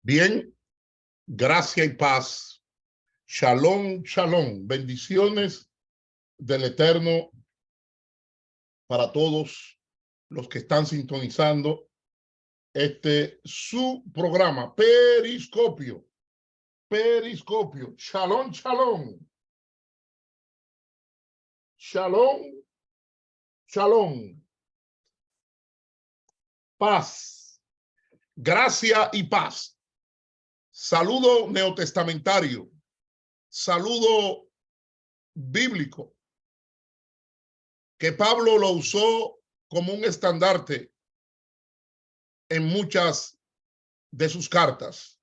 Bien, gracia y paz. Shalom, shalom. Bendiciones del Eterno para todos los que están sintonizando su programa Periscopio. Periscopio. Shalom, shalom. Shalom, shalom. Paz. Gracia y paz. Saludo neotestamentario. Saludo bíblico que Pablo lo usó como un estandarte en muchas de sus cartas.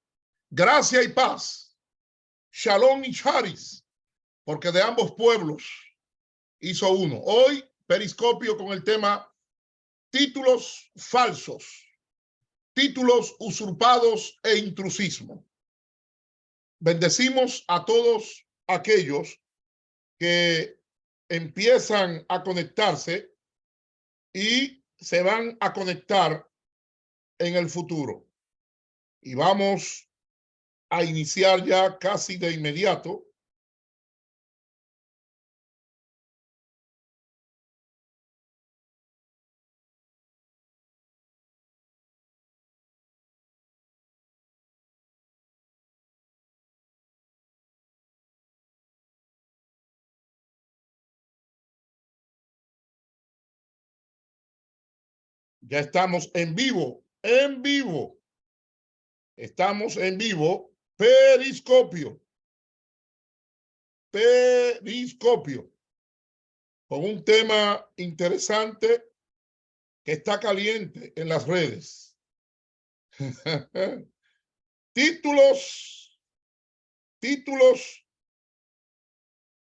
Gracia y paz, shalom y charis, porque de ambos pueblos hizo uno. Hoy, periscopio con el tema títulos falsos, títulos usurpados e intrusismo. Bendecimos a todos aquellos que empiezan a conectarse y se van a conectar en el futuro. Y vamos a iniciar ya casi de inmediato ya estamos en vivo, estamos en vivo, periscopio, con un tema interesante que está caliente en las redes. Títulos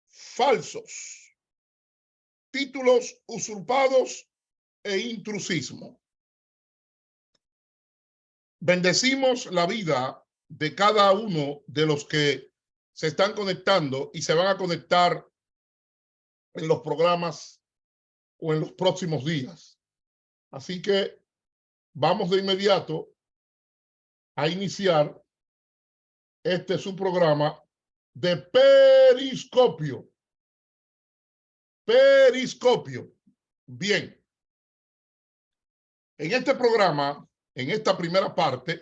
falsos, títulos usurpados e intrusismo. Bendecimos la vida de cada uno de los que se están conectando y se van a conectar en los programas o en los próximos días. Así que vamos de inmediato a iniciar su programa de periscopio. Periscopio. Bien. En este programa, en esta primera parte,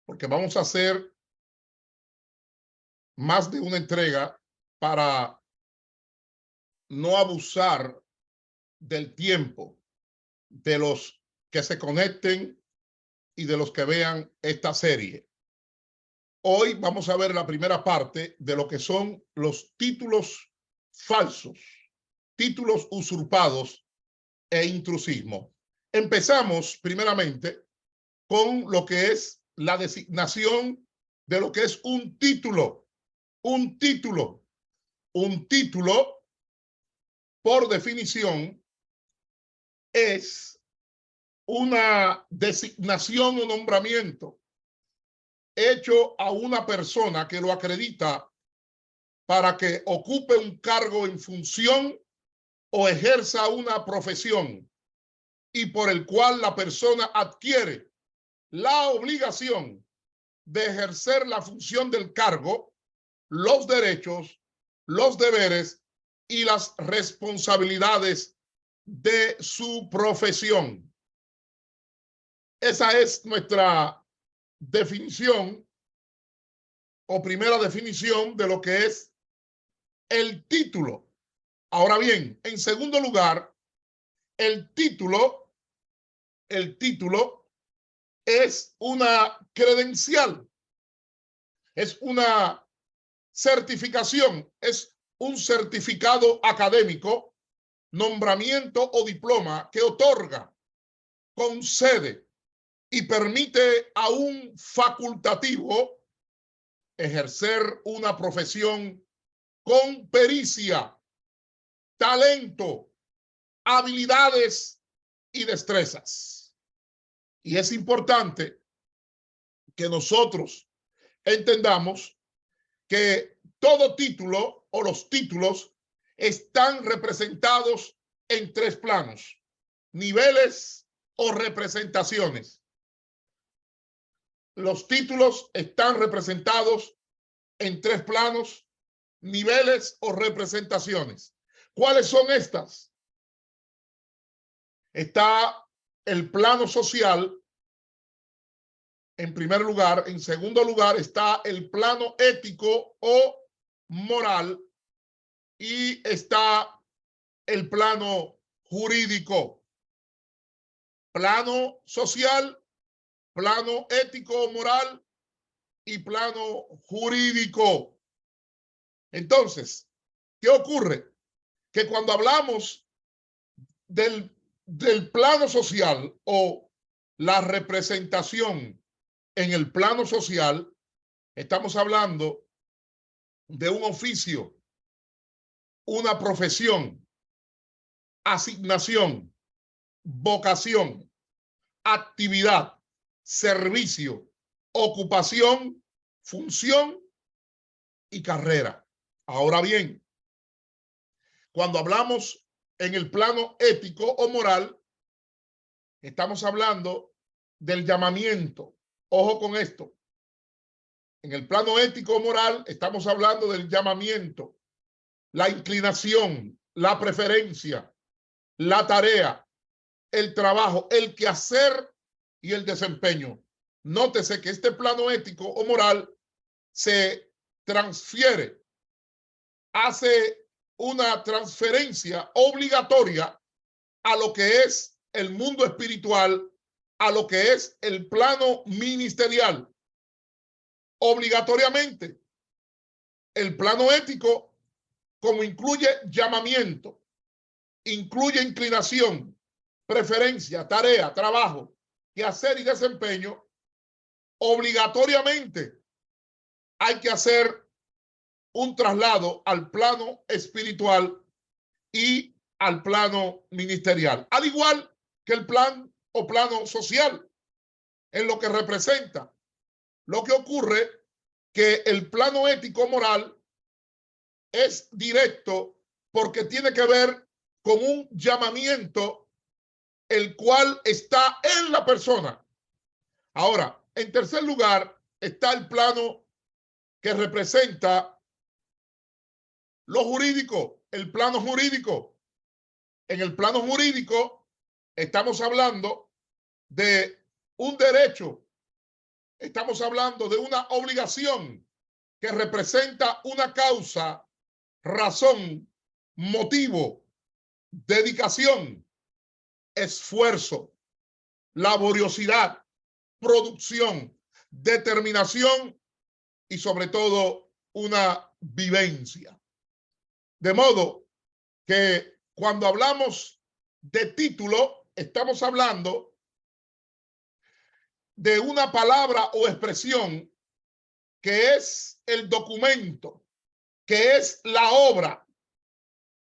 porque vamos a hacer más de una entrega para no abusar del tiempo de los que se conecten y de los que vean esta serie. Hoy vamos a ver la primera parte de lo que son los títulos falsos, títulos usurpados e intrusismo. Empezamos primeramente con lo que es la designación de lo que es un título. Un título, por definición, es una designación o nombramiento hecho a una persona que lo acredita para que ocupe un cargo en función o ejerza una profesión y por el cual la persona adquiere la obligación de ejercer la función del cargo, los derechos, los deberes y las responsabilidades de su profesión. Esa es nuestra definición o primera definición de lo que es el título. Ahora bien, en segundo lugar, el título es una credencial, es una certificación, es un certificado académico, nombramiento o diploma que otorga, concede y permite a un facultativo ejercer una profesión con pericia, talento, habilidades y destrezas. Y es importante que nosotros entendamos que todo título o los títulos están representados en tres planos, niveles o representaciones. los títulos están representados en 3 planos, niveles o representaciones. ¿Cuáles son estas? Está el plano social en primer lugar. En segundo lugar está el plano ético o moral y está el plano jurídico. Plano social, plano ético o moral y plano jurídico. Entonces, ¿qué ocurre? Que cuando hablamos del plano social o la representación en el plano social, estamos hablando de un oficio, una profesión, asignación, vocación, actividad, servicio, ocupación, función y carrera. Ahora bien, cuando hablamos en el plano ético o moral, estamos hablando del llamamiento. Ojo con esto. En el plano ético o moral estamos hablando del llamamiento, la inclinación, la preferencia, la tarea, el trabajo, el quehacer y el desempeño. Nótese que este plano ético o moral se transfiere, hace una transferencia obligatoria a lo que es el mundo espiritual, a lo que es el plano ministerial. Obligatoriamente, el plano ético, como incluye llamamiento, incluye inclinación, preferencia, tarea, trabajo, quehacer y desempeño, obligatoriamente hay que hacer un traslado al plano espiritual y al plano ministerial, al igual que el plan o plano social en lo que representa. Lo que ocurre que el plano ético moral es directo porque tiene que ver con un llamamiento el cual está en la persona. Ahora, en tercer lugar está el plano que representa lo jurídico, el plano jurídico. En el plano jurídico estamos hablando de un derecho, estamos hablando de una obligación que representa una causa, razón, motivo, dedicación, esfuerzo, laboriosidad, producción, determinación y sobre todo una vivencia. De modo que cuando hablamos de título, estamos hablando de una palabra o expresión que es el documento, que es la obra,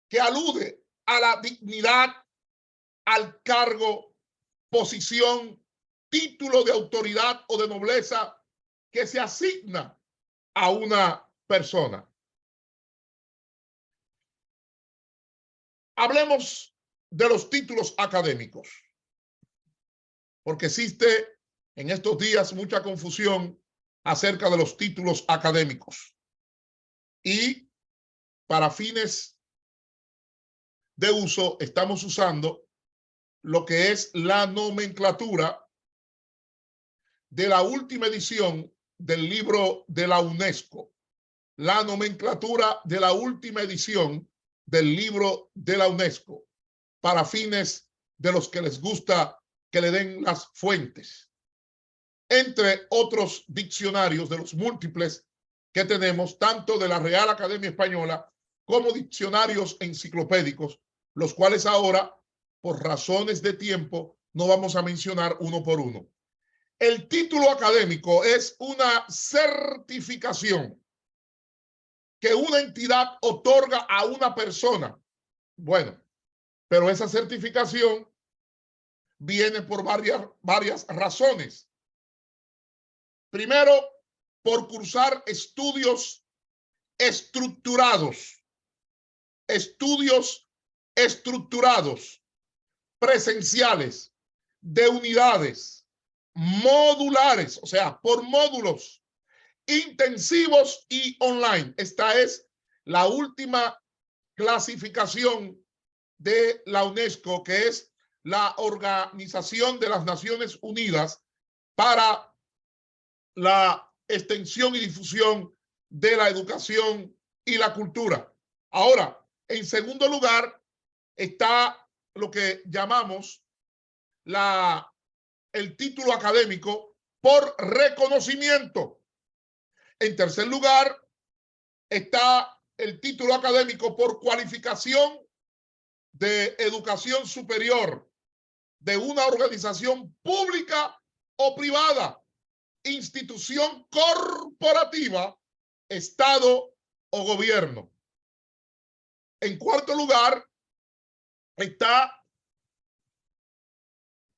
que alude a la dignidad, al cargo, posición, título de autoridad o de nobleza que se asigna a una persona. Hablemos de los títulos académicos, porque existe en estos días mucha confusión acerca de los títulos académicos. Y para fines de uso estamos usando lo que es la nomenclatura de la última edición del libro de la UNESCO. La nomenclatura de la última edición del libro de la UNESCO para fines de los que les gusta que le den las fuentes. Entre otros diccionarios de los múltiples que tenemos, tanto de la Real Academia Española como diccionarios enciclopédicos, los cuales ahora, por razones de tiempo, no vamos a mencionar uno por uno. El título académico es una certificación que una entidad otorga a una persona. Bueno, pero esa certificación viene por varias razones. Primero, por cursar estudios estructurados, presenciales, de unidades, modulares, o sea, por módulos intensivos y online. Esta es la última clasificación de la UNESCO, que es la Organización de las Naciones Unidas para la extensión y difusión de la educación y la cultura. Ahora, en segundo lugar, está lo que llamamos el título académico por reconocimiento. En tercer lugar, está el título académico por cualificación de educación superior de una organización pública o privada, institución corporativa, Estado o gobierno. En cuarto lugar, está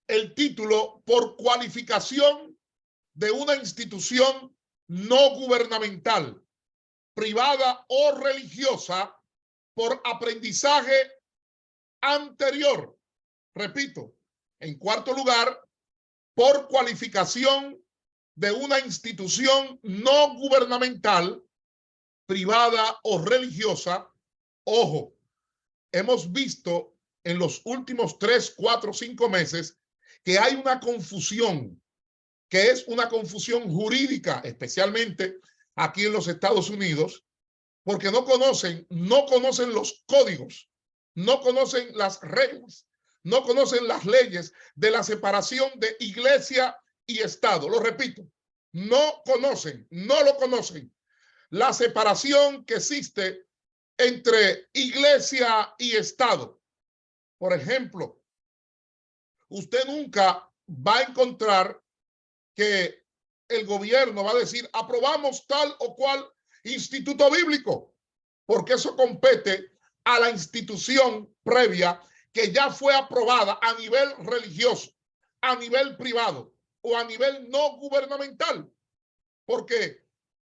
el título por cualificación de una institución no gubernamental, privada o religiosa por aprendizaje anterior. Repito, en cuarto lugar, por cualificación de una institución no gubernamental, privada o religiosa. Ojo, hemos visto en los últimos 3, 4, 5 meses que hay una confusión, que es una confusión jurídica, especialmente aquí en los Estados Unidos, porque no conocen los códigos, no conocen las reglas, no conocen las leyes de la separación de iglesia y Estado. Lo repito, no lo conocen. La separación que existe entre iglesia y Estado. Por ejemplo, usted nunca va a encontrar que el gobierno va a decir, aprobamos tal o cual instituto bíblico, porque eso compete a la institución previa que ya fue aprobada a nivel religioso, a nivel privado o a nivel no gubernamental, porque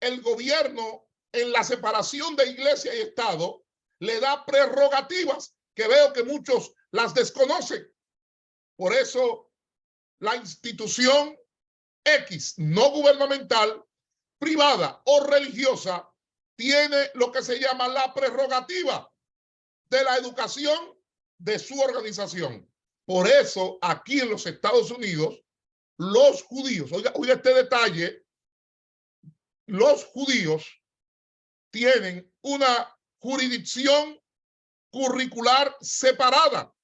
el gobierno en la separación de iglesia y Estado le da prerrogativas que veo que muchos las desconocen. Por eso la institución X no gubernamental, privada o religiosa, tiene lo que se llama la prerrogativa de la educación de su organización. Por eso, aquí en los Estados Unidos, los judíos, oiga este detalle, los judíos tienen una jurisdicción curricular separada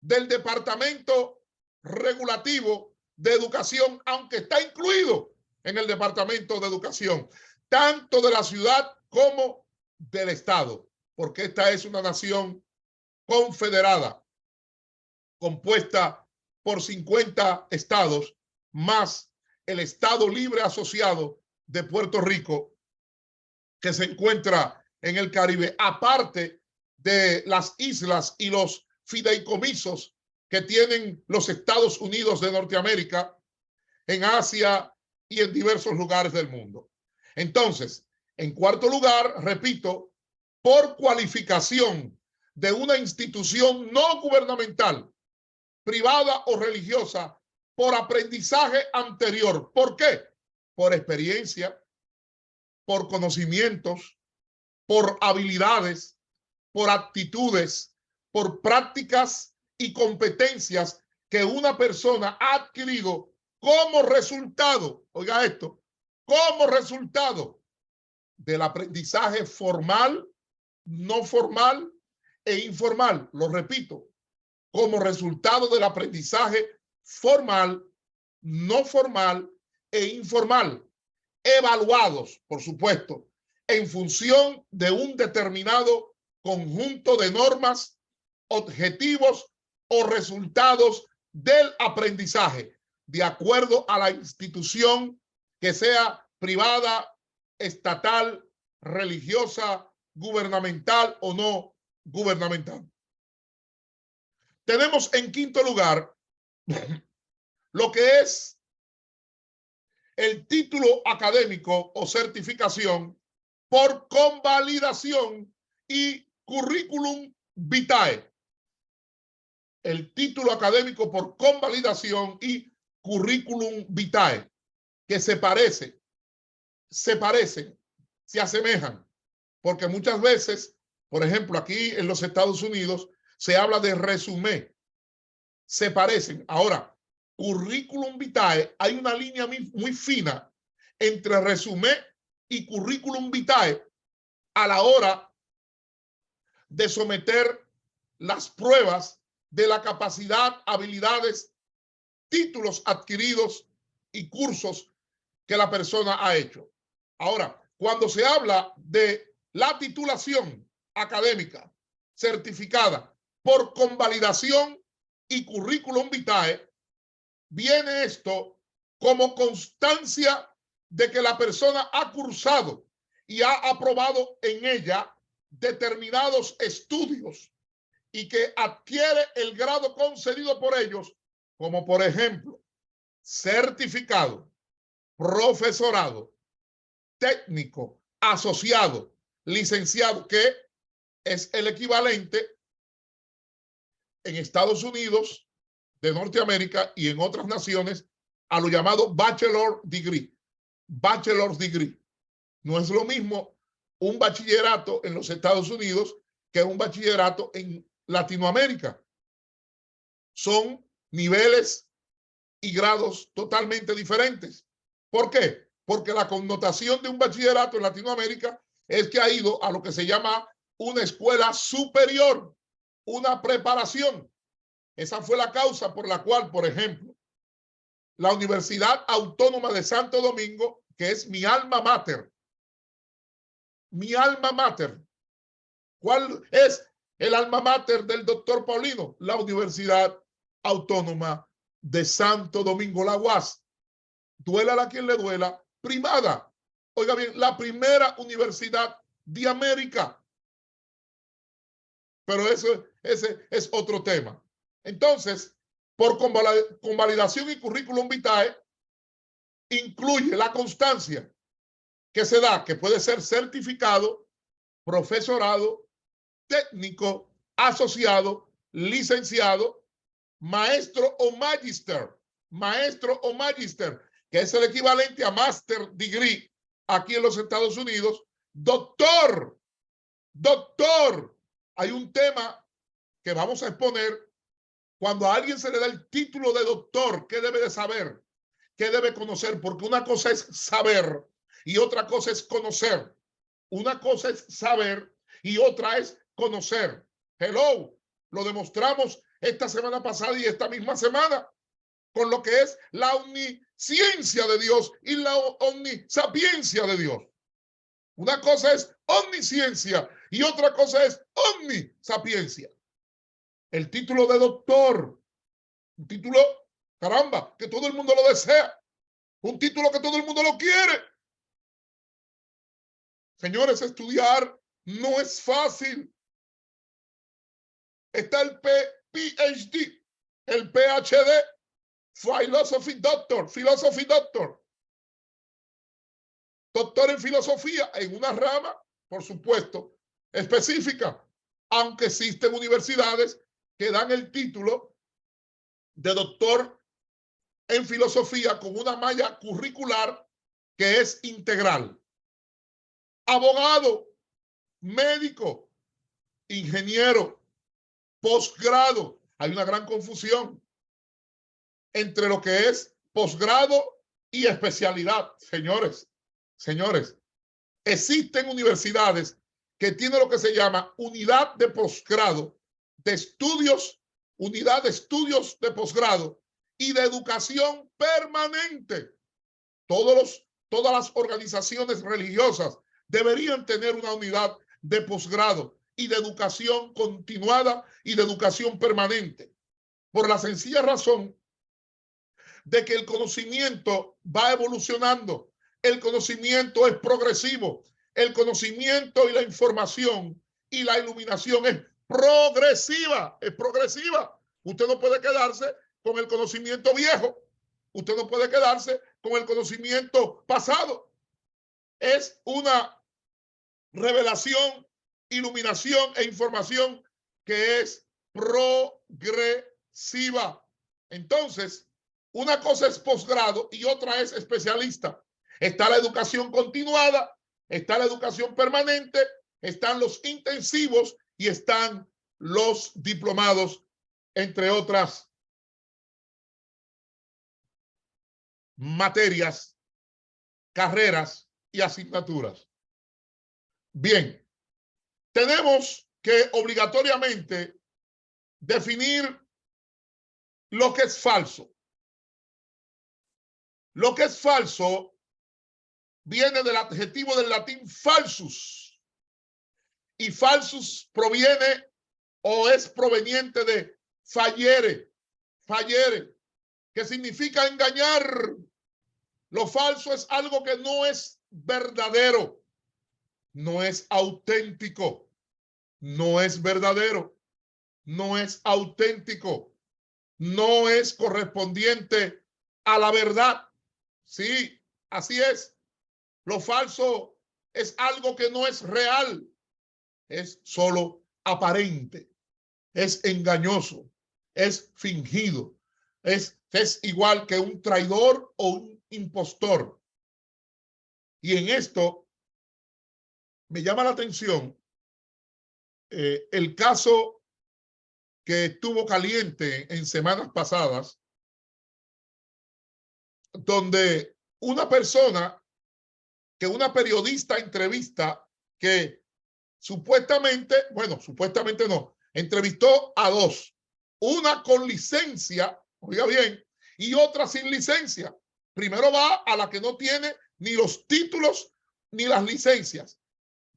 del Departamento Regulativo de Educación, aunque está incluido en el Departamento de Educación, tanto de la ciudad como del Estado, porque esta es una nación confederada, compuesta por 50 estados, más el Estado Libre Asociado de Puerto Rico, que se encuentra en el Caribe, aparte de las islas y los fideicomisos que tienen los Estados Unidos de Norteamérica, en Asia y en diversos lugares del mundo. Entonces, en cuarto lugar, repito, por cualificación de una institución no gubernamental, privada o religiosa, por aprendizaje anterior. ¿Por qué? Por experiencia, por conocimientos, por habilidades, por actitudes, por prácticas y competencias que una persona ha adquirido como resultado, oiga esto, como resultado del aprendizaje formal, no formal e informal. Lo repito, como resultado del aprendizaje formal, no formal e informal, evaluados, por supuesto, en función de un determinado conjunto de normas, objetivos o resultados del aprendizaje, de acuerdo a la institución que sea privada, estatal, religiosa, gubernamental o no gubernamental. Tenemos en quinto lugar lo que es el título académico o certificación por convalidación y currículum vitae. El título académico por convalidación y currículum vitae, que se parecen, se asemejan, porque muchas veces, por ejemplo, aquí en los Estados Unidos se habla de resumen, se parecen. Ahora, currículum vitae, hay una línea muy fina entre resumen y currículum vitae a la hora de someter las pruebas de la capacidad, habilidades, títulos adquiridos y cursos que la persona ha hecho. Ahora, cuando se habla de la titulación académica certificada por convalidación y currículum vitae, viene esto como constancia de que la persona ha cursado y ha aprobado en ella determinados estudios y que adquiere el grado concedido por ellos, como por ejemplo, certificado, profesorado, técnico, asociado, licenciado, que es el equivalente en Estados Unidos de Norteamérica y en otras naciones a lo llamado bachelor degree. Bachelor's degree. No es lo mismo un bachillerato en los Estados Unidos que un bachillerato en Latinoamérica. Son niveles y grados totalmente diferentes. ¿Por qué? Porque la connotación de un bachillerato en Latinoamérica es que ha ido a lo que se llama una escuela superior, una preparación. Esa fue la causa por la cual, por ejemplo, la Universidad Autónoma de Santo Domingo, que es mi alma mater. Mi alma mater. ¿Cuál es el alma mater del doctor Paulino? La Universidad Autónoma de Santo Domingo, la UAS. Duélala a quien le duela, primada. Oiga bien, la primera universidad de América. Pero ese es otro tema. Entonces, por convalidación y currículum vitae, incluye la constancia que se da, que puede ser certificado, profesorado, técnico, asociado, licenciado, maestro o magister, que es el equivalente a master degree aquí en los Estados Unidos, doctor. Hay un tema que vamos a exponer. Cuando a alguien se le da el título de doctor, ¿qué debe de saber? ¿Qué debe conocer? Porque una cosa es saber y otra cosa es conocer. Una cosa es saber y otra es conocer. Hello, lo demostramos esta semana pasada y esta misma semana con lo que es la omnisciencia de Dios y la omnisapiencia de Dios. Una cosa es omnisciencia y otra cosa es omnisapiencia. El título de doctor, un título, caramba, que todo el mundo lo desea, un título que todo el mundo lo quiere. Señores, estudiar no es fácil. Está el PhD, el PhD, Philosophy Doctor. Doctor en filosofía en una rama, por supuesto, específica, aunque existen universidades que dan el título de doctor en filosofía con una malla curricular que es integral. Abogado, médico, ingeniero, posgrado. Hay una gran confusión entre lo que es posgrado y especialidad. Señores, existen universidades que tienen lo que se llama unidad de posgrado, de estudios, unidad de estudios de posgrado y de educación permanente. Todas las organizaciones religiosas deberían tener una unidad de posgrado y de educación continuada y de educación permanente, por la sencilla razón de que el conocimiento va evolucionando, el conocimiento es progresivo, el conocimiento y la información y la iluminación es progresiva. Usted no puede quedarse con el conocimiento viejo, usted no puede quedarse con el conocimiento pasado. Es una revelación, iluminación e información que es progresiva. Entonces, una cosa es posgrado y otra es especialista. Está la educación continuada, está la educación permanente, están los intensivos y están los diplomados, entre otras materias, carreras y asignaturas. Bien, tenemos que obligatoriamente definir lo que es falso. Lo que es falso viene del adjetivo del latín falsus, y falsus proviene o es proveniente de fallere, que significa engañar. Lo falso es algo que no es verdadero, no es auténtico, no es verdadero, no es auténtico, no es correspondiente a la verdad. Sí, así es. Lo falso es algo que no es real, es solo aparente, es engañoso, es fingido, es igual que un traidor o un impostor. Y en esto me llama la atención el caso que estuvo caliente en semanas pasadas, donde una persona que una periodista entrevista, que supuestamente, bueno, supuestamente no, entrevistó a dos, una con licencia, oiga bien, y otra sin licencia. Primero va a la que no tiene ni los títulos ni las licencias.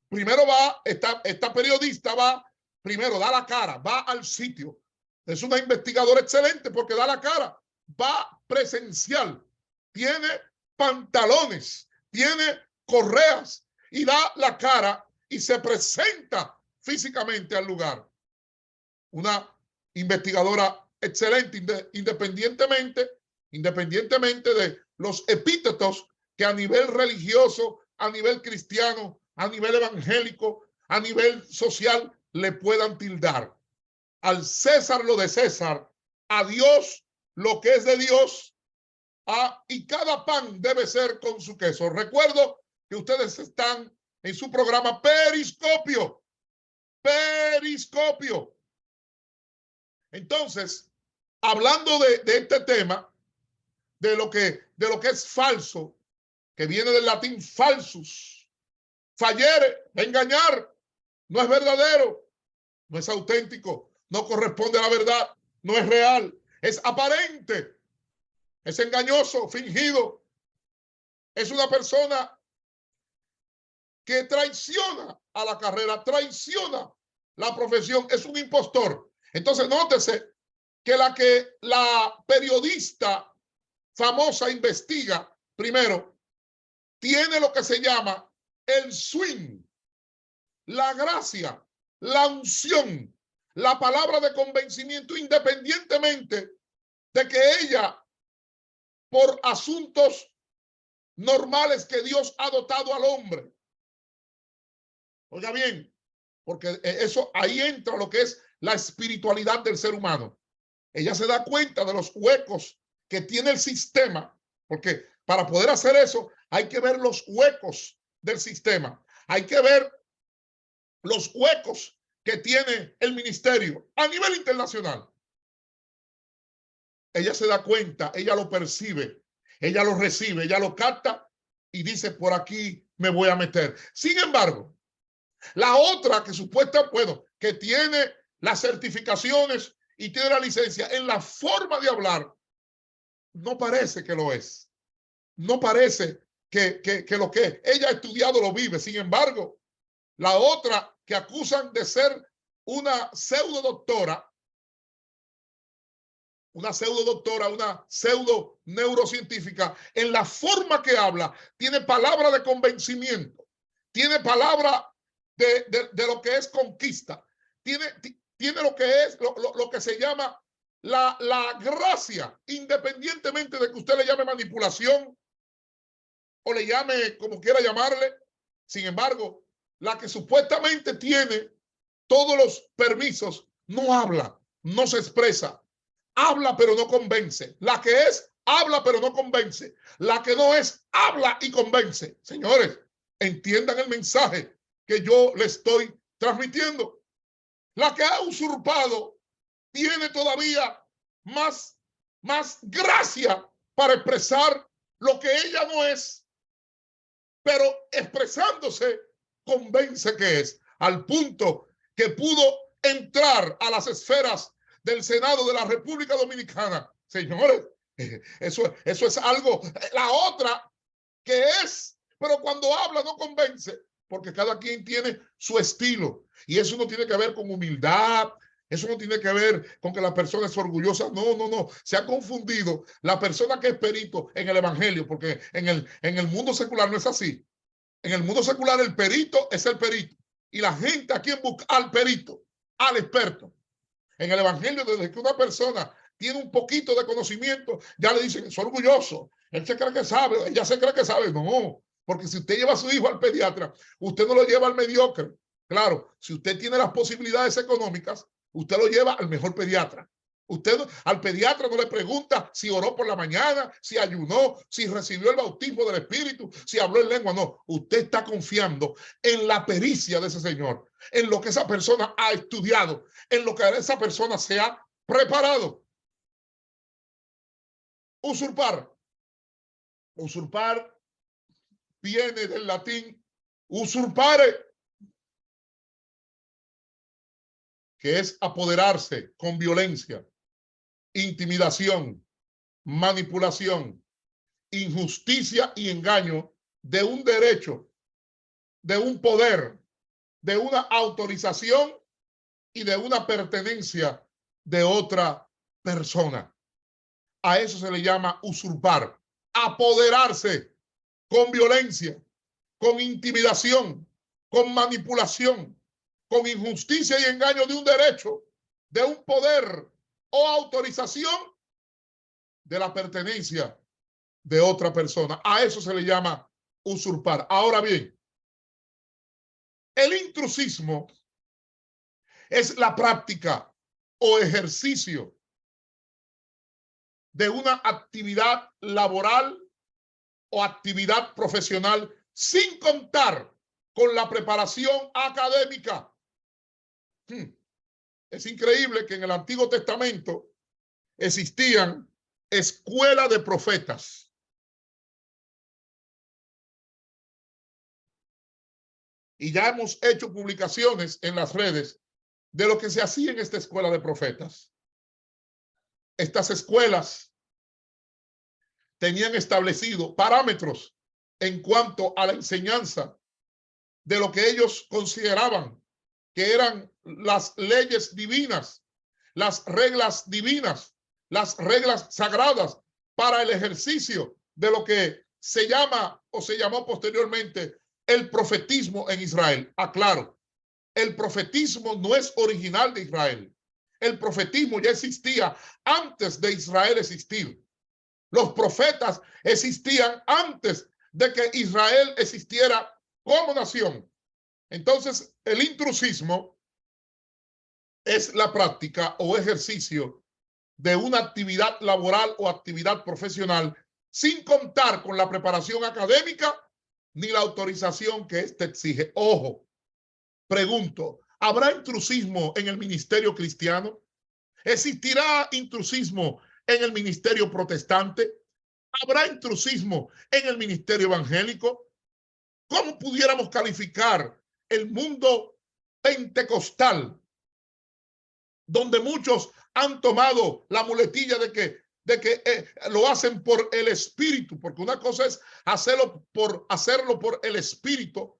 Primero va, esta periodista va, primero da la cara, va al sitio. Es una investigadora excelente porque da la cara, va presencial, tiene pantalones, tiene correas y da la cara y se presenta físicamente al lugar. Una investigadora excelente, independientemente de los epítetos que a nivel religioso, a nivel cristiano, a nivel evangélico, a nivel social le puedan tildar. Al César lo de César, a Dios lo que es de Dios, y cada pan debe ser con su queso. Recuerdo que ustedes están en su programa Periscopio. Periscopio. Entonces, hablando de este tema, de lo que es falso, que viene del latín falsus, fallere, engañar, no es verdadero, no es auténtico, no corresponde a la verdad, no es real, es aparente, es engañoso, fingido, es una persona que traiciona a la carrera, traiciona la profesión, es un impostor. Entonces, nótese que la periodista famosa investiga, primero, tiene lo que se llama el swing, la gracia, la unción, la palabra de convencimiento, independientemente de que ella, por asuntos normales que Dios ha dotado al hombre. Oiga bien, porque eso, ahí entra lo que es la espiritualidad del ser humano. Ella se da cuenta de los huecos que tiene el sistema, porque para poder hacer eso hay que ver los huecos del sistema, hay que ver los huecos que tiene el ministerio a nivel internacional. Ella se da cuenta, ella lo percibe, ella lo recibe, ella lo capta y dice, por aquí me voy a meter. Sin embargo, la otra que supuestamente, bueno, que tiene las certificaciones y tiene la licencia, en la forma de hablar, no parece que lo es. No parece que lo que ella ha estudiado lo vive. Sin embargo, la otra que acusan de ser una pseudo doctora, una pseudo neurocientífica, en la forma que habla, tiene palabra de convencimiento, tiene palabra de lo que es conquista, tiene lo que es lo que se llama la gracia, independientemente de que usted le llame manipulación o le llame como quiera llamarle. Sin embargo, la que supuestamente tiene todos los permisos no habla, no se expresa, habla pero no convence. La que es habla pero no convence. La que no es, habla y convence. Señores, entiendan el mensaje que yo le estoy transmitiendo. La que ha usurpado tiene todavía más gracia para expresar lo que ella no es, pero expresándose convence que es, al punto que pudo entrar a las esferas del Senado de la República Dominicana. Señores, eso es algo. La otra que es, pero cuando habla no convence, porque cada quien tiene su estilo, y eso no tiene que ver con humildad, eso no tiene que ver con que la persona es orgullosa. No. Se ha confundido la persona que es perito en el evangelio, porque en el mundo secular no es así. En el mundo secular el perito es el perito, y la gente a quien busca al perito, al experto. En el evangelio, desde que una persona tiene un poquito de conocimiento, ya le dicen, es orgulloso, él se cree que sabe, ella se cree que sabe. No, porque si usted lleva a su hijo al pediatra, usted no lo lleva al mediocre. Claro, si usted tiene las posibilidades económicas, usted lo lleva al mejor pediatra. Usted al pediatra no le pregunta si oró por la mañana, si ayunó, si recibió el bautismo del Espíritu, si habló en lengua. No, usted está confiando en la pericia de ese señor, en lo que esa persona ha estudiado, en lo que esa persona se ha preparado. Usurpar. Usurpar viene del latín usurpare, que es apoderarse con violencia, intimidación, manipulación, injusticia y engaño de un derecho, de un poder, de una autorización y de una pertenencia de otra persona. A eso se le llama usurpar, apoderarse con violencia, con intimidación, con manipulación, con injusticia y engaño de un derecho, de un poder o autorización de la pertenencia de otra persona. A eso se le llama usurpar. Ahora bien, el intrusismo es la práctica o ejercicio de una actividad laboral o actividad profesional sin contar con la preparación académica. Es increíble que en el Antiguo Testamento existían escuelas de profetas. Y ya hemos hecho publicaciones en las redes de lo que se hacía en esta escuela de profetas. Estas escuelas tenían establecido parámetros en cuanto a la enseñanza de lo que ellos consideraban que eran las leyes divinas, las reglas divinas, las reglas sagradas para el ejercicio de lo que se llama o se llamó posteriormente el profetismo en Israel. Aclaro, el profetismo no es original de Israel. El profetismo ya existía antes de Israel existir. Los profetas existían antes de que Israel existiera como nación. Entonces, el intrusismo es la práctica o ejercicio de una actividad laboral o actividad profesional sin contar con la preparación académica ni la autorización que éste exige. Ojo, pregunto, ¿habrá intrusismo en el ministerio cristiano? ¿Existirá intrusismo en el ministerio protestante? ¿Habrá intrusismo en el ministerio evangélico? ¿Cómo pudiéramos calificar el mundo pentecostal, donde muchos han tomado la muletilla de que lo hacen por el Espíritu? Porque una cosa es hacerlo por el Espíritu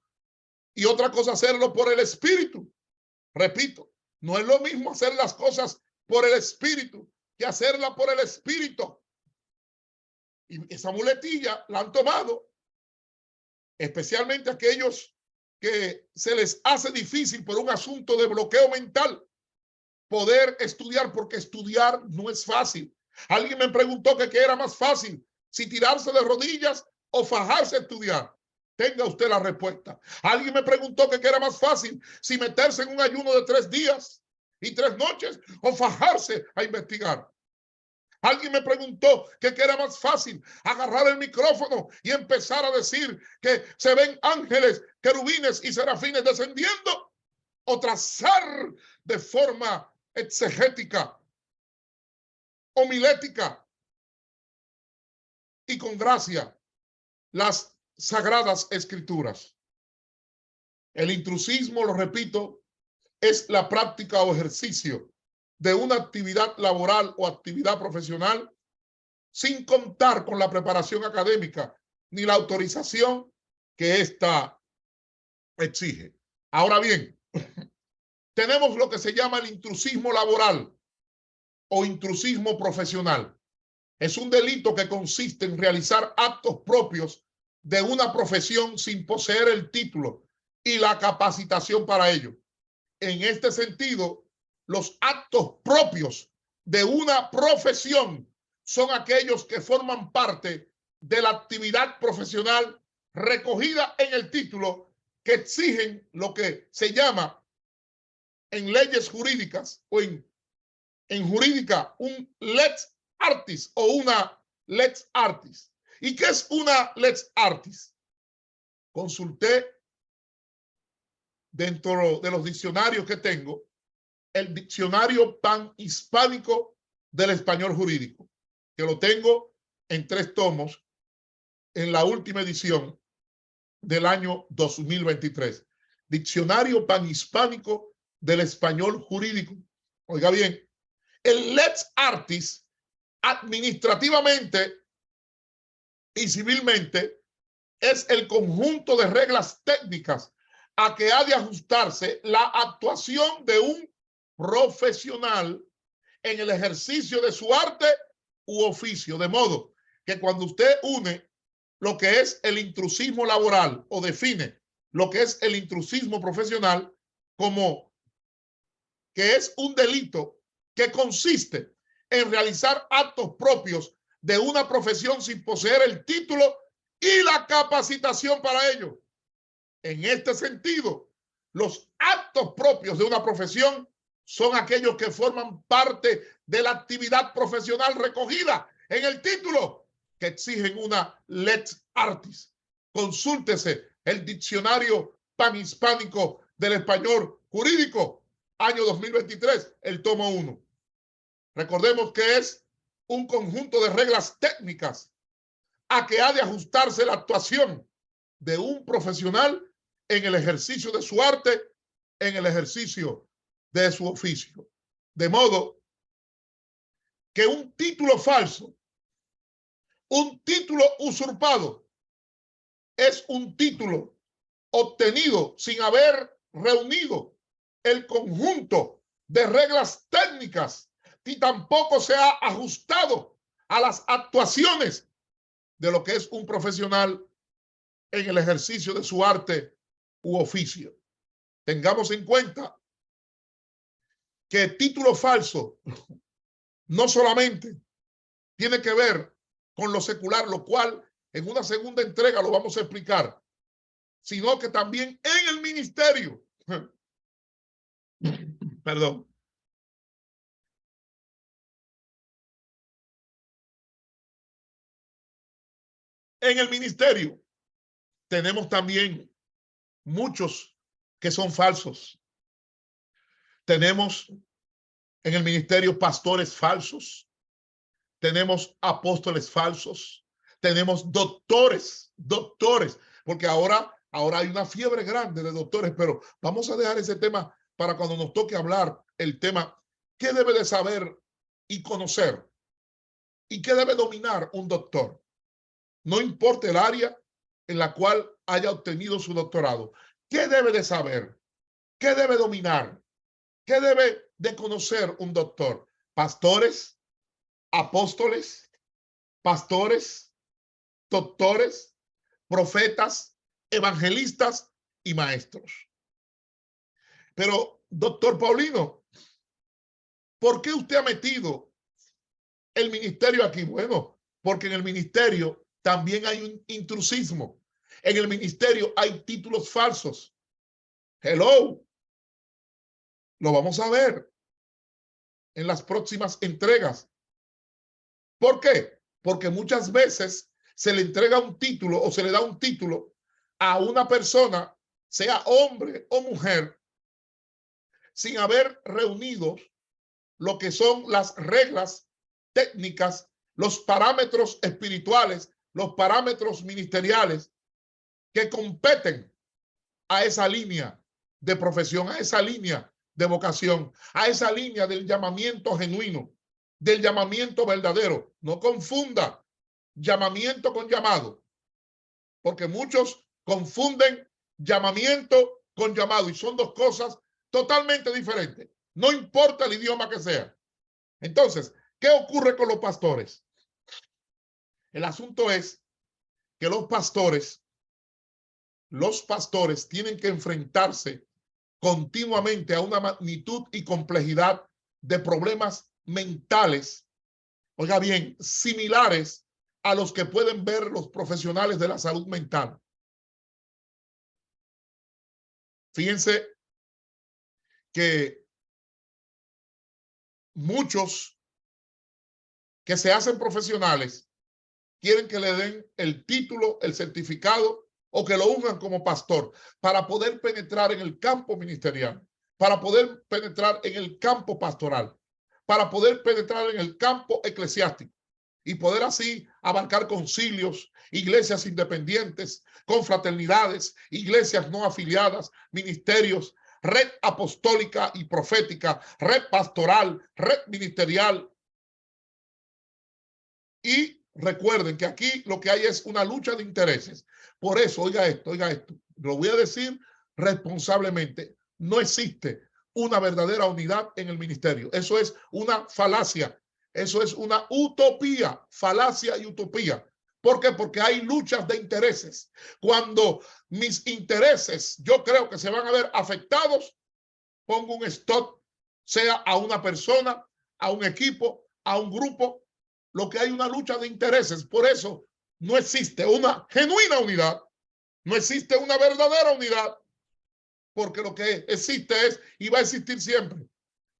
y otra cosa hacerlo por el Espíritu. Repito, no es lo mismo hacer las cosas por el Espíritu que hacerla por el Espíritu. Y esa muletilla la han tomado especialmente aquellos que se les hace difícil por un asunto de bloqueo mental poder estudiar, porque estudiar no es fácil. Alguien me preguntó que qué era más fácil, si tirarse de rodillas o fajarse a estudiar. Tenga usted la respuesta. Alguien me preguntó que qué era más fácil, si meterse en un ayuno de 3 días y 3 noches o fajarse a investigar. Alguien me preguntó que era más fácil agarrar el micrófono y empezar a decir que se ven ángeles, querubines y serafines descendiendo, o trazar de forma exegética, homilética y con gracia las sagradas escrituras. El intrusismo, lo repito, es la práctica o ejercicio de una actividad laboral o actividad profesional sin contar con la preparación académica ni la autorización que ésta exige. Ahora bien, tenemos lo que se llama el intrusismo laboral o intrusismo profesional. Es un delito que consiste en realizar actos propios de una profesión sin poseer el título y la capacitación para ello. En este sentido, los actos propios de una profesión son aquellos que forman parte de la actividad profesional recogida en el título, que exigen lo que se llama en leyes jurídicas o en jurídica un lex artis o una lex artis. ¿Y qué es una lex artis? Consulté dentro de los diccionarios que tengo el diccionario panhispánico del español jurídico, que lo tengo en 3 tomos en la última edición del año 2023. Diccionario panhispánico del español jurídico. Oiga bien, el lex artis administrativamente y civilmente es el conjunto de reglas técnicas a que ha de ajustarse la actuación de un profesional en el ejercicio de su arte u oficio. De modo que cuando usted une lo que es el intrusismo laboral o define lo que es el intrusismo profesional como que es un delito que consiste en realizar actos propios de una profesión sin poseer el título y la capacitación para ello. En este sentido, los actos propios de una profesión son aquellos que forman parte de la actividad profesional recogida en el título, que exigen una lex artis. Consúltese el diccionario panhispánico del español jurídico, año 2023, el tomo 1. Recordemos que es un conjunto de reglas técnicas a que ha de ajustarse la actuación de un profesional en el ejercicio de su arte, en el ejercicio de su oficio. De modo que un título falso, un título usurpado, es un título obtenido sin haber reunido el conjunto de reglas técnicas y tampoco se ha ajustado a las actuaciones de lo que es un profesional en el ejercicio de su arte u oficio. Tengamos en cuenta que título falso no solamente tiene que ver con lo secular, lo cual en una segunda entrega lo vamos a explicar, sino que también en el ministerio, perdón, en el ministerio tenemos también muchos que son falsos. Tenemos en el ministerio pastores falsos, tenemos apóstoles falsos, tenemos doctores, porque ahora hay una fiebre grande de doctores, pero vamos a dejar ese tema para cuando nos toque hablar el tema, ¿qué debe de saber y conocer? ¿Y qué debe dominar un doctor? No importa el área en la cual haya obtenido su doctorado. ¿Qué debe de saber? ¿Qué debe dominar? ¿Qué debe de conocer un doctor? Pastores, apóstoles, pastores, doctores, profetas, evangelistas y maestros. Pero, doctor Paulino, ¿por qué usted ha metido el ministerio aquí? Bueno, porque en el ministerio también hay un intrusismo. En el ministerio hay títulos falsos. Hello. Lo vamos a ver en las próximas entregas. ¿Por qué? Porque muchas veces se le entrega un título o se le da un título a una persona, sea hombre o mujer, sin haber reunido lo que son las reglas técnicas, los parámetros espirituales, los parámetros ministeriales que competen a esa línea de profesión, a esa línea de vocación, a esa línea del llamamiento genuino, del llamamiento verdadero. No confunda llamamiento con llamado, porque muchos confunden llamamiento con llamado y son dos cosas totalmente diferentes. No importa el idioma que sea. Entonces, ¿qué ocurre con los pastores? El asunto es que los pastores tienen que enfrentarse continuamente a una magnitud y complejidad de problemas mentales, oiga bien, similares a los que pueden ver los profesionales de la salud mental. Fíjense que muchos que se hacen profesionales quieren que le den el título, el certificado o que lo unjan como pastor para poder penetrar en el campo ministerial, para poder penetrar en el campo pastoral, para poder penetrar en el campo eclesiástico y poder así abarcar concilios, iglesias independientes, confraternidades, iglesias no afiliadas, ministerios, red apostólica y profética, red pastoral, red ministerial. Y recuerden que aquí lo que hay es una lucha de intereses. Por eso, oiga esto, lo voy a decir responsablemente, no existe una verdadera unidad en el ministerio. Eso es una falacia, eso es una utopía, falacia y utopía. ¿Por qué? Porque hay luchas de intereses. Cuando mis intereses yo creo que se van a ver afectados, pongo un stop, sea a una persona, a un equipo, a un grupo. Lo que hay una lucha de intereses. Por eso no existe una genuina unidad, no existe una verdadera unidad, porque lo que existe es y va a existir siempre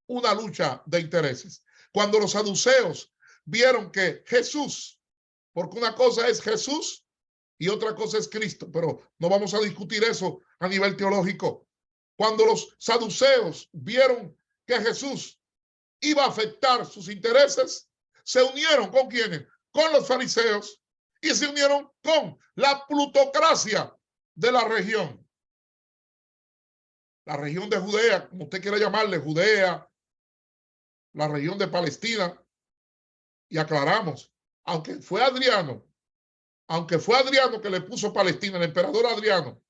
una lucha de intereses. Cuando los saduceos vieron que Jesús, porque una cosa es Jesús y otra cosa es Cristo, pero no vamos a discutir eso a nivel teológico. Cuando los saduceos vieron que Jesús iba a afectar sus intereses, se unieron ¿con quiénes? Con los fariseos y se unieron con la plutocracia de la región. La región de Judea, como usted quiera llamarle, Judea, la región de Palestina. Y aclaramos, aunque fue Adriano que le puso Palestina, el emperador Adriano,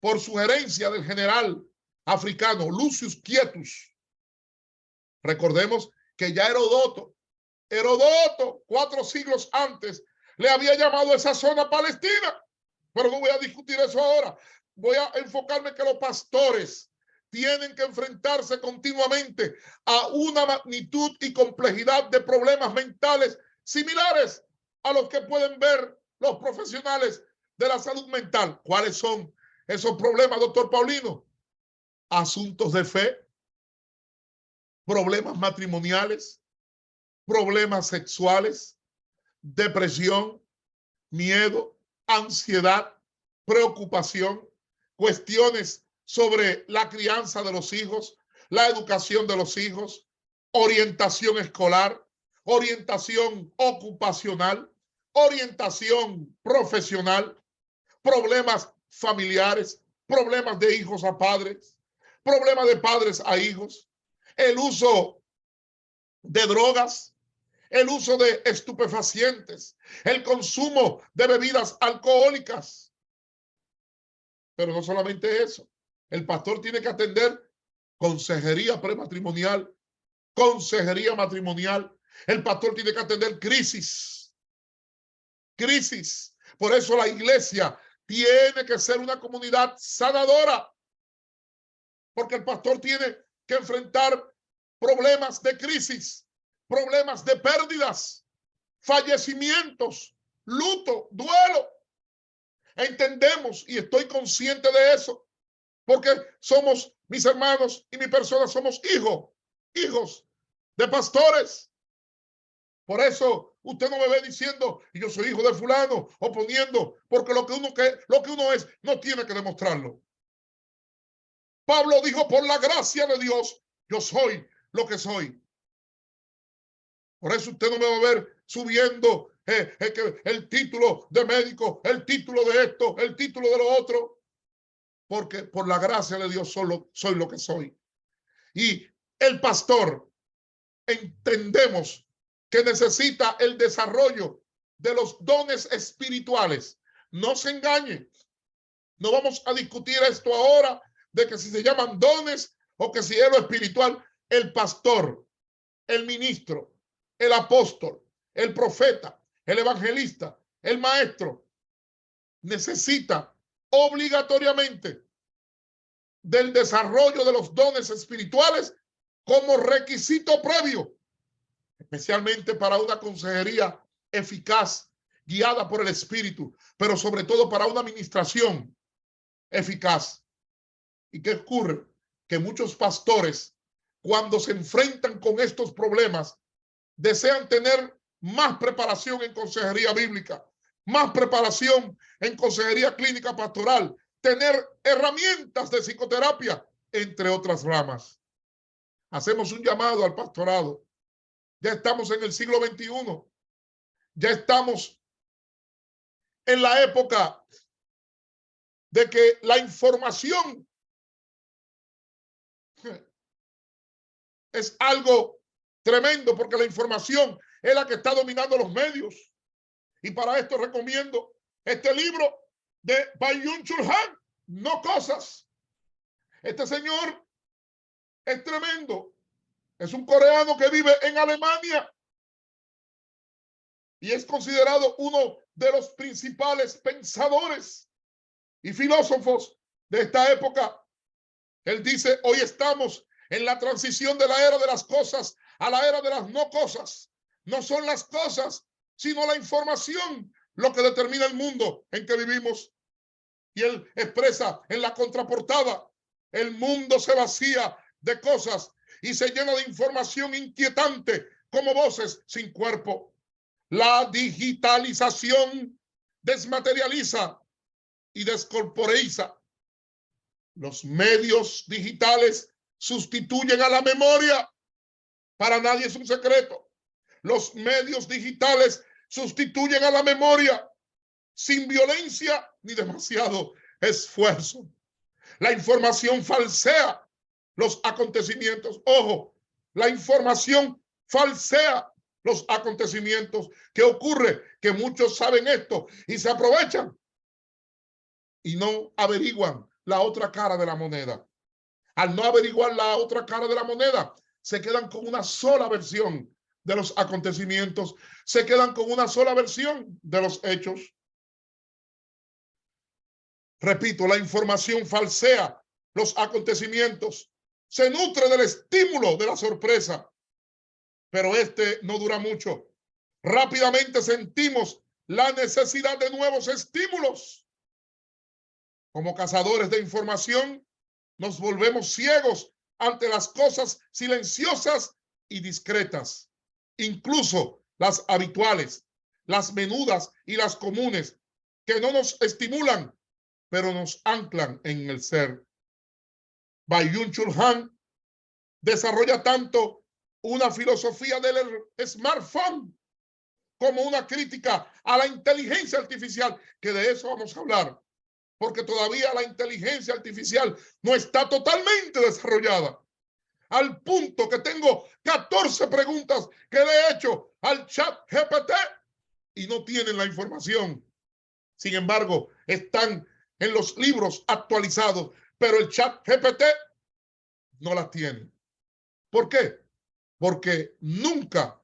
por sugerencia del general africano Lucius Quietus. Recordemos que ya Herodoto, 4 siglos antes, le había llamado a esa zona Palestina. Pero no voy a discutir eso ahora. Voy a enfocarme en que los pastores tienen que enfrentarse continuamente a una magnitud y complejidad de problemas mentales similares a los que pueden ver los profesionales de la salud mental. ¿Cuáles son esos problemas, doctor Paulino? Asuntos de fe, problemas matrimoniales, problemas sexuales, depresión, miedo, ansiedad, preocupación, cuestiones sobre la crianza de los hijos, la educación de los hijos, orientación escolar, orientación ocupacional, orientación profesional, problemas familiares, problemas de hijos a padres, problemas de padres a hijos, el uso de drogas, el uso de estupefacientes, el consumo de bebidas alcohólicas. Pero no solamente eso. El pastor tiene que atender consejería prematrimonial, consejería matrimonial. El pastor tiene que atender crisis. Crisis. Por eso la iglesia tiene que ser una comunidad sanadora. Porque el pastor tiene que enfrentar problemas de crisis, problemas de pérdidas, fallecimientos, luto, duelo. Entendemos y estoy consciente de eso, porque somos, mis hermanos y mi persona, somos hijos de pastores. Por eso usted no me ve diciendo y yo soy hijo de fulano o poniendo, porque lo que uno es no tiene que demostrarlo. Pablo dijo, por la gracia de Dios, yo soy lo que soy. Por eso usted no me va a ver subiendo el título de médico, el título de esto, el título de lo otro, porque por la gracia de Dios solo soy lo que soy. Y el pastor, entendemos que necesita el desarrollo de los dones espirituales. No se engañe. No vamos a discutir esto ahora de que si se llaman dones o que si es lo espiritual. El pastor, el ministro, el apóstol, el profeta, el evangelista, el maestro, necesita obligatoriamente del desarrollo de los dones espirituales como requisito previo, especialmente para una consejería eficaz, guiada por el Espíritu, pero sobre todo para una administración eficaz. ¿Y qué ocurre? Que muchos pastores, cuando se enfrentan con estos problemas, desean tener más preparación en consejería bíblica, más preparación en consejería clínica pastoral, tener herramientas de psicoterapia, entre otras ramas. Hacemos un llamado al pastorado. Ya estamos en el siglo XXI. Ya estamos en la época de que la información es algo tremendo, porque la información es la que está dominando los medios. Y para esto recomiendo este libro de Byung-Chul Han, No Cosas. Este señor es tremendo. Es un coreano que vive en Alemania y es considerado uno de los principales pensadores y filósofos de esta época. Él dice, hoy estamos en la transición de la era de las cosas a la era de las no cosas. No son las cosas, sino la información lo que determina el mundo en que vivimos. Y él expresa en la contraportada, el mundo se vacía de cosas y se llena de información inquietante como voces sin cuerpo. La digitalización desmaterializa y descorporeiza. Los medios digitales sustituyen a la memoria. Para nadie es un secreto. Los medios digitales sustituyen a la memoria sin violencia ni demasiado esfuerzo. La información falsea los acontecimientos. Ojo, la información falsea los acontecimientos. ¿Qué ocurre? Que muchos saben esto y se aprovechan y no averiguan la otra cara de la moneda. Al no averiguar la otra cara de la moneda, se quedan con una sola versión de los acontecimientos, se quedan con una sola versión de los hechos. Repito, la información falsea los acontecimientos, se nutre del estímulo de la sorpresa, pero este no dura mucho. Rápidamente sentimos la necesidad de nuevos estímulos. Como cazadores de información, nos volvemos ciegos ante las cosas silenciosas y discretas, incluso las habituales, las menudas y las comunes, que no nos estimulan, pero nos anclan en el ser. Byung-Chul Han desarrolla tanto una filosofía del smartphone como una crítica a la inteligencia artificial, que de eso vamos a hablar, porque todavía la inteligencia artificial no está totalmente desarrollada, al punto que tengo 14 preguntas que le he hecho al chat GPT y no tienen la información. Sin embargo, están en los libros actualizados, pero el chat GPT no las tiene. ¿Por qué? Porque nunca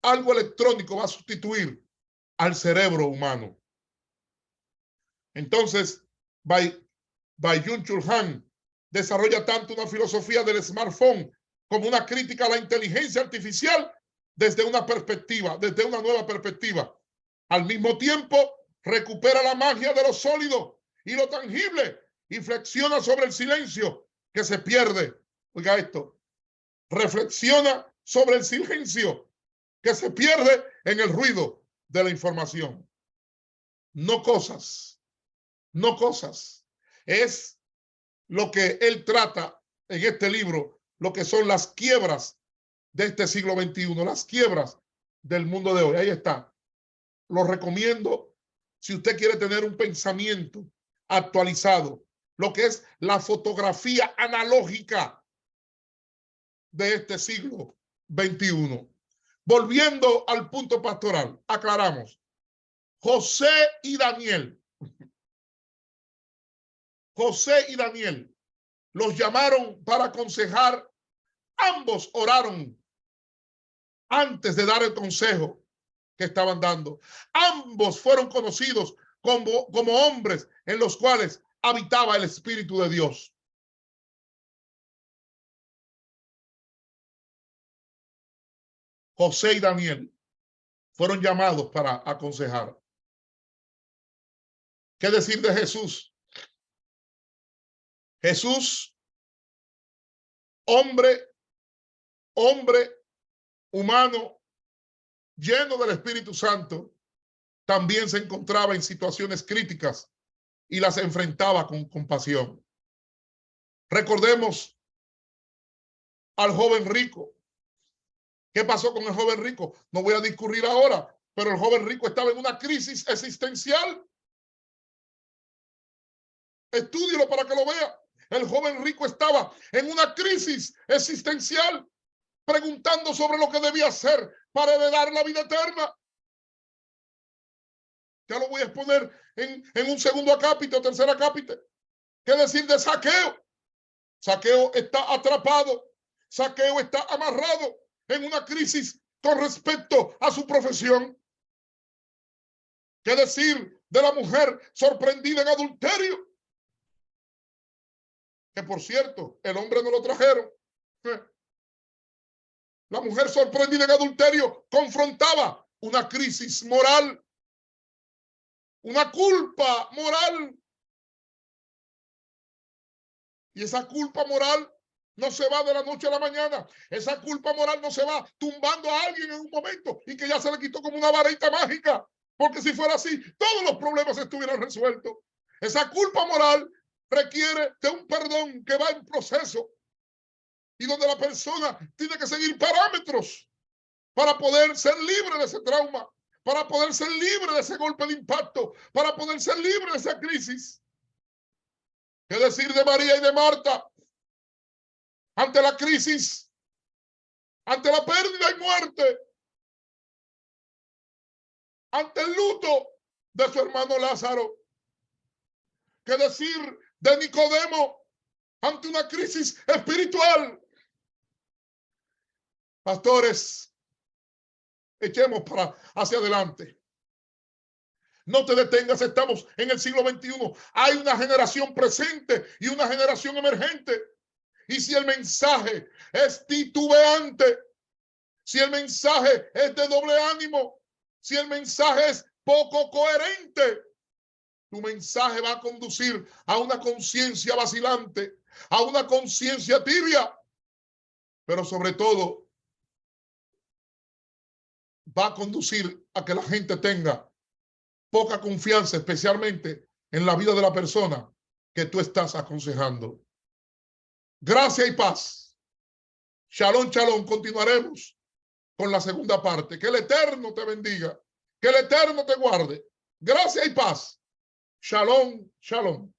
algo electrónico va a sustituir al cerebro humano. Entonces, Byung-Chul Han desarrolla tanto una filosofía del smartphone como una crítica a la inteligencia artificial desde una perspectiva, desde una nueva perspectiva. Al mismo tiempo, recupera la magia de lo sólido y lo tangible y flexiona sobre el silencio que se pierde. Oiga esto, reflexiona sobre el silencio que se pierde en el ruido de la información. No cosas, no cosas. Es lo que él trata en este libro, lo que son las quiebras de este siglo XXI, las quiebras del mundo de hoy. Ahí está. Lo recomiendo si usted quiere tener un pensamiento actualizado, lo que es la fotografía analógica de este siglo XXI. Volviendo al punto pastoral, aclaramos. José y Daniel los llamaron para aconsejar. Ambos oraron antes de dar el consejo que estaban dando. Ambos fueron conocidos como hombres en los cuales habitaba el Espíritu de Dios. José y Daniel fueron llamados para aconsejar. ¿Qué decir de Jesús? Jesús, hombre humano, lleno del Espíritu Santo, también se encontraba en situaciones críticas y las enfrentaba con compasión. Recordemos al joven rico. ¿Qué pasó con el joven rico? No voy a discurrir ahora, pero el joven rico estaba en una crisis existencial. Estúdielo para que lo vea. El joven rico estaba en una crisis existencial, preguntando sobre lo que debía hacer para heredar la vida eterna. Ya lo voy a exponer en un segundo acápite o tercer acápite. ¿Qué decir de Zaqueo? Zaqueo está atrapado. Zaqueo está amarrado en una crisis con respecto a su profesión. ¿Qué decir de la mujer sorprendida en adulterio? Que por cierto, el hombre no lo trajeron. La mujer sorprendida en adulterio confrontaba una crisis moral, una culpa moral. Y esa culpa moral no se va de la noche a la mañana. Esa culpa moral no se va tumbando a alguien en un momento y que ya se le quitó como una varita mágica. Porque si fuera así, todos los problemas estuvieran resueltos. Esa culpa moral requiere de un perdón que va en proceso y donde la persona tiene que seguir parámetros para poder ser libre de ese trauma, para poder ser libre de ese golpe de impacto, para poder ser libre de esa crisis. ¿Qué decir de María y de Marta? Ante la crisis, ante la pérdida y muerte, ante el luto de su hermano Lázaro. ¿Qué decir de Nicodemo ante una crisis espiritual? Pastores, echemos hacia adelante. No te detengas, estamos en el siglo XXI. Hay una generación presente y una generación emergente. Y si el mensaje es titubeante, si el mensaje es de doble ánimo, si el mensaje es poco coherente, tu mensaje va a conducir a una conciencia vacilante, a una conciencia tibia, pero sobre todo va a conducir a que la gente tenga poca confianza, especialmente en la vida de la persona que tú estás aconsejando. Gracia y paz. Shalom, shalom. Continuaremos con la segunda parte. Que el Eterno te bendiga. Que el Eterno te guarde. Gracia y paz. Shalom, shalom.